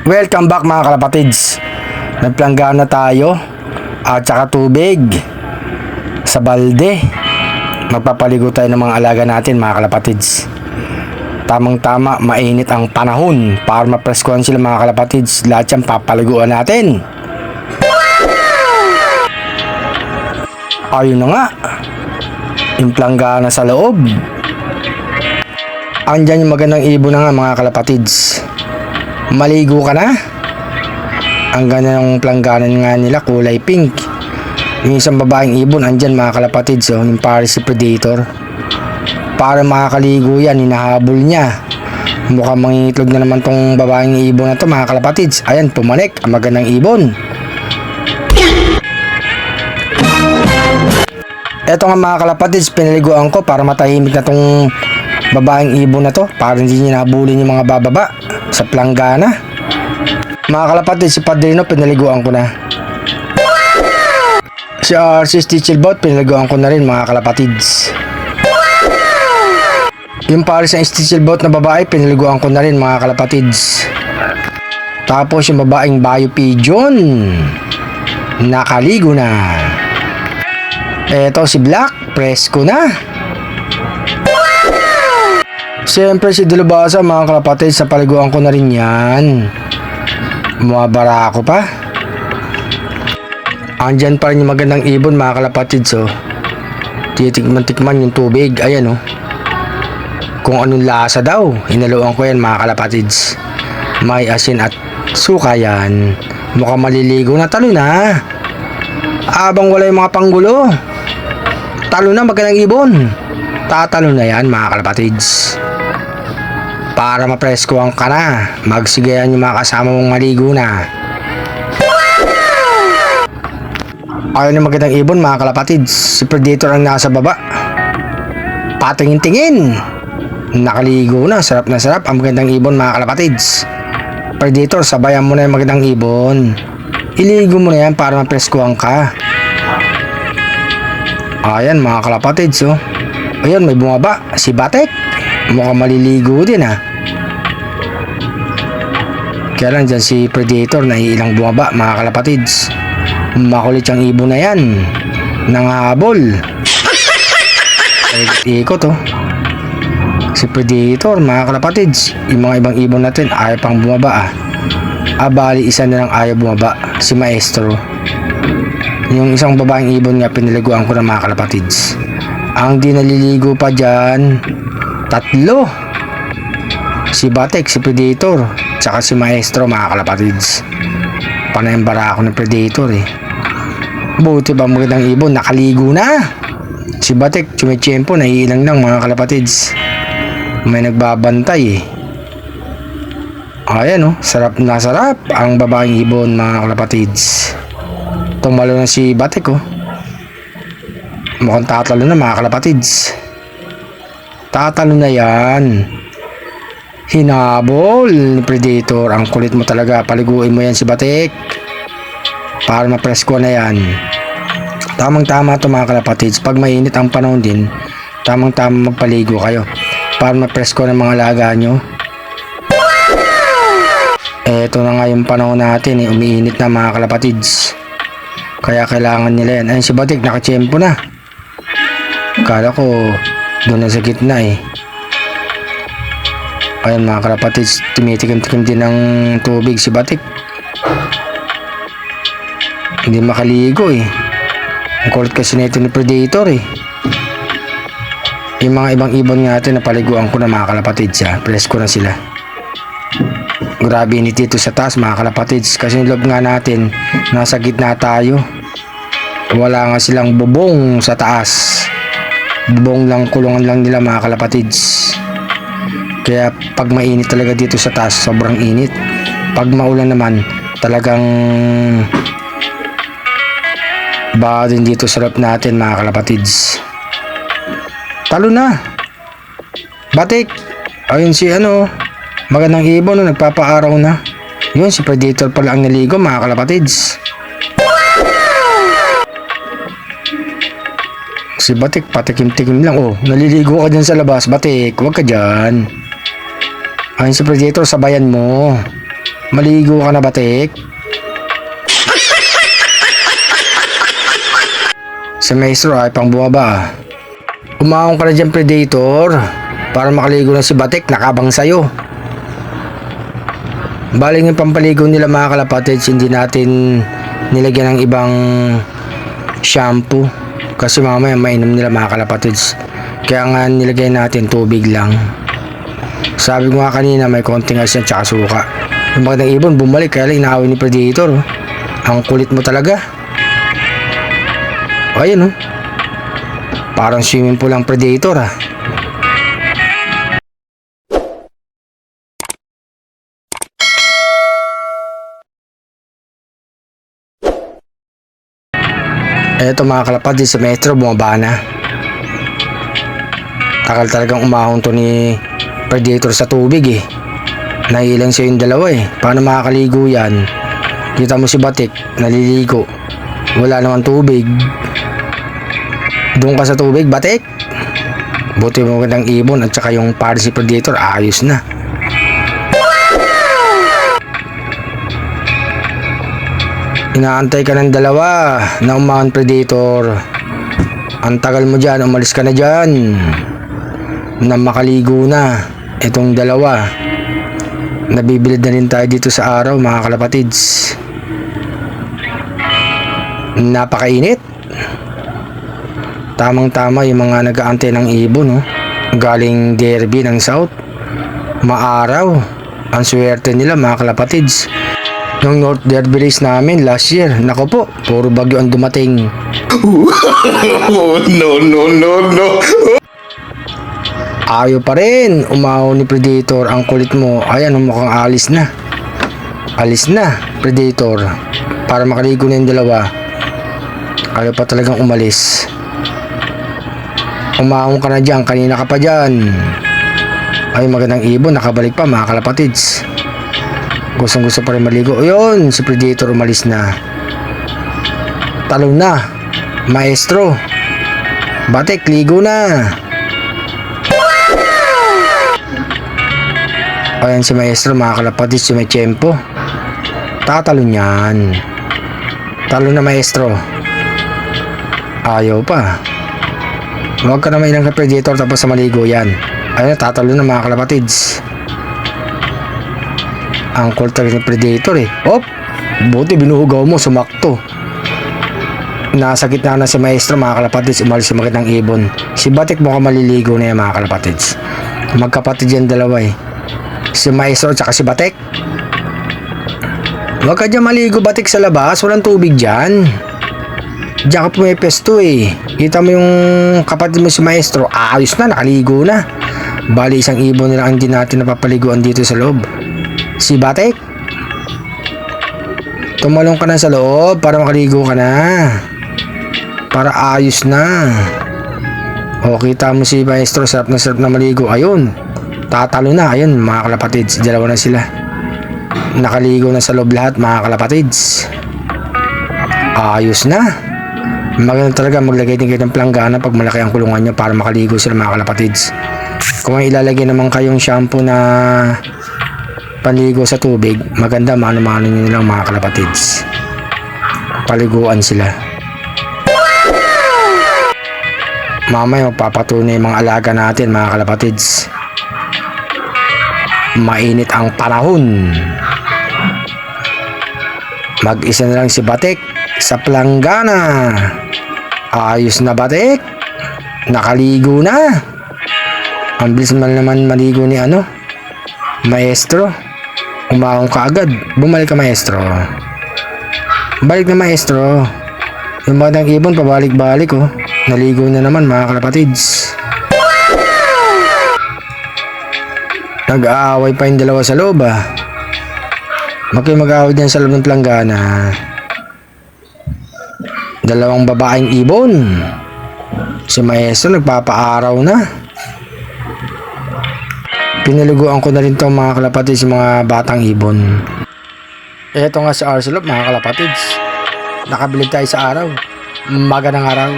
Welcome back mga kalapatids. Nagplanggana tayo at saka tubig sa balde. Magpapaligo tayo ng mga alaga natin mga kalapatids. Tamang tama, mainit ang panahon para mapreskuhan sila mga kalapatids. Lahat yan papaliguan natin. Ayun na nga, yung planggana sa loob. Andyan yung magandang ibon na nga mga kalapatids. Maligo ka na? Ang ganda ng plangganan nga nila, kulay pink. Yung isang babaeng ibon, andyan mga kalapatids, yung Paris Predator. Para makakaligo yan, hinahabol niya. Mukhang mangingitlog na naman tong babaeng ibon na to mga kalapatids. Ayan, pumanik, ang magandang ibon. Eto nga mga kalapatids, pinaliguan ko para matahimik na tong babaeng ibon na to, para hindi niya nabulin yung mga bababa sa planggana. Mga kalapatids, si Padrino pinaliguan ko na. Si RC Stitchelbot pinaliguan ko na rin mga kalapatids. Yung Paris ng Stitchelbot na babae pinaliguan ko na rin mga kalapatids. Tapos yung babaeng Bayo Pigeon nakaligo na. Eto si Black, presko na. Siyempre si Dilubasa mga kalapatids, sa paliguan ko na rin yan. Bumabara ako pa. Andyan pa rin yung magandang ibon mga kalapatids, oh. Titikman-tikman yung tubig. Ayan, oh. Kung anong lasa daw, hinaluan ko yan mga kalapatids. May asin at suka yan. Mukhang maliligo na, talo na. Abang wala yung mga panggulo, talo na magandang ibon. Tatalo na yan mga kalapatids. Para mapreskuhan ka na, magsigayan yung mga kasama mong maligo na. Ayun yung magandang ibon mga kalapatids. Si Predator ang nasa baba, patingin-tingin. Nakaligo na, sarap na sarap ang magandang ibon mga kalapatids. Predator, sabayan mo na yung magandang ibon. Iligo mo na yan para mapreskuhan ka. Ayan mga kalapatids, oh. Ayun, may bumaba, si Batek. Mukhang maliligo din, ha. Kaya lang dyan si Predator, naiilang bumaba mga kalapatids. Makulit yung ibon na yan, nangahabol. Ikot, oh. Si Predator mga kalapatids. Yung mga ibang ibon natin ayaw pang bumaba, bali isa na lang ayaw bumaba, si Maestro. Yung isang babaeng ibon nga pinaliguan ko ng mga kalapatids. Ang di naliligo pa dyan, tatlo. Si Batek, si Predator, tsaka si Maestro mga kalapatids. Panayambara ako ng Predator, eh. Buti ba magandang ibon, nakaligo na. Si Batek, tsumechempo, naiilang lang mga kalapatids. May nagbabantay, eh. Ayan, oh, sarap na sarap ang babaeng ibon mga kalapatids. Tumalo na si Batek, oh. Mukhang tatalo na mga kalapatids. Tatalo na yan. Hinabol ni Predator. Ang kulit mo talaga, paliguin mo yan si Batek para mapresko na yan. Tamang tama ito mga kalapatids. Pag mainit ang panahon din, tamang tama magpaligo kayo para mapresko ng mga alaga nyo. Eto na nga yung panahon natin, eh. Umiinit na mga kalapatids, kaya kailangan nila yan. Ayun si Batik, nakachempo na. Kala ko doon na sa gitna, eh. Ayun mga kalapatids, tumitikim-tikim din ng tubig si Batik. Hindi makaligo, eh. Ang kulit kasi nito ni Predator, eh. Yung mga ibang ibon natin napaliguan ko na mga kalapatids, ha. Presko na sila. Grabe init dito sa taas mga kalapatids, kasi yung loob nga natin nasa gitna tayo. Wala nga silang bubong sa taas. Bubong lang, kulungan lang nila mga kalapatids. Kaya pag mainit talaga dito sa taas, sobrang init. Pag maulan naman, talagang baka din dito sa loob natin mga kalapatids. Talo na Batik. Ayun si magandang ibon, no, nagpapaaraw na. Yun, si Predator pala ang naligo mga kalapatids. Si Batik, patikim-tikim lang. Oh, naliligo ka dyan sa labas, Batik. Huwag ka dyan. Ayun si Predator, sabayan mo. Maligo ka na, batik? Si Maestro ay pang bumaba. Umahon ka na dyan, Predator. Para makaligo na si batik, nakabang sa'yo. Baling yung pampaligo nila mga kalapatids, hindi natin nilagyan ng ibang shampoo. Kasi mamaya mainom nila mga kalapatids. Kaya nga nilagay natin tubig lang. Sabi ko nga kanina may konting asin at suka. Yung magandang ibon bumalik kaya lang inaaway ni Predator. Oh. Ang kulit mo talaga. O ayun oh. Parang swimming pool ang Predator ah. Eto mga kalapatids, si Maestro bumaba na. Takal talagang umahon to ni Predator sa tubig eh. Nailang siya yung dalawa eh. Paano makakaligo yan? Kita mo si batik, naliligo. Wala naman tubig. Doon ka sa tubig, batik. Buti mo ng ibon at saka yung para si Predator, ayos na. Inaantay ka ng dalawa na umahon, Predator. Ang tagal mo dyan, umalis ka na dyan. Na makaligo na itong dalawa. Nabibilad na rin tayo dito sa araw mga kalapatids. Napakainit. Tamang tama yung mga nag-aantay ng ibon oh. Galing derby ng South. Maaraw. Ang swerte nila mga kalapatids. Nung North Derby race namin last year, nako po, puro bagyo ang dumating. No. Ayaw pa rin, umahon ni Predator. Ang kulit mo, ayan, mukhang alis na. Alis na, Predator. Para makaligo na yung dalawa. Ayaw pa talagang umalis. Umahon ka na dyan, kanina ka pa dyan. Ay, magandang ibon, nakabalik pa mga kalapatids. Gustong gusto pa rin maligo. Ayun, si Predator umalis na. Talon na, Maestro. Batik, ligo na. Ayan si Maestro mga kalapatids, si may tiyempo. Tatalon yan. Talon na Maestro. Ayaw pa. Huwag ka na mainang ka Predator tapos sa maligo yan. Ayun, tatalon na mga kalapatids. Ang cool talaga ng Predator eh. Op! Buti binuhugaw mo, sumakto. Nasa gitna na si Maestro mga kalapatids, umalis si magandang ibon. Si batik mukhang maliligo na yan mga kalapatids. Magkapatid yan dalawa eh. Si Maestro at saka si batik. Huwag ka dyan maligo batik sa labas, walang tubig dyan. Diyan ka pumipesto eh. Kita mo yung kapatid mo si Maestro, ayos na, nakaligo na. Bali isang ibon nila ang hindi natin napapaliguan dito sa loob. Si batik, tumalong ka na sa loob para makaligo ka na. Para ayos na. O kita mo si Maestro, sarap na maligo. Ayun, tatalo na. Ayun mga kalapatids, dalawa na sila. Nakaligo na sa loob lahat mga kalapatids. Ayos na. Maganda talaga maglagay din kayo ng planggana pag malaki ang kulungan nyo para makaligo sila mga kalapatids. Kung may ilalagay naman kayong shampoo na paligo sa tubig, maganda mano-mano nyo nilang mga kalapatids. Paliguan sila. Mamaya magpapatunay yung mga alaga natin mga kalapatids. Mainit ang panahon. Mag-isa na lang si batik sa planggana. Ayos na batik. Nakaligo na. Ang bilis naman maligo ni Maestro. Umahon ka agad. Bumalik ka Maestro. Balik na Maestro. Yung magandang ibon pabalik-balik oh. Naligo na naman mga kalapatids. Nag-aaway pa yung dalawa sa loob ah. Mag-aaway din sa loob ng planggana. Dalawang babaeng ibon. Si Maestro nagpapaaraw na. Pinaliguan ko na rin itong mga kalapatids, mga batang ibon. Eto nga si Arcelop mga kalapatids. Nakabilig tayo sa araw. Magandang araw.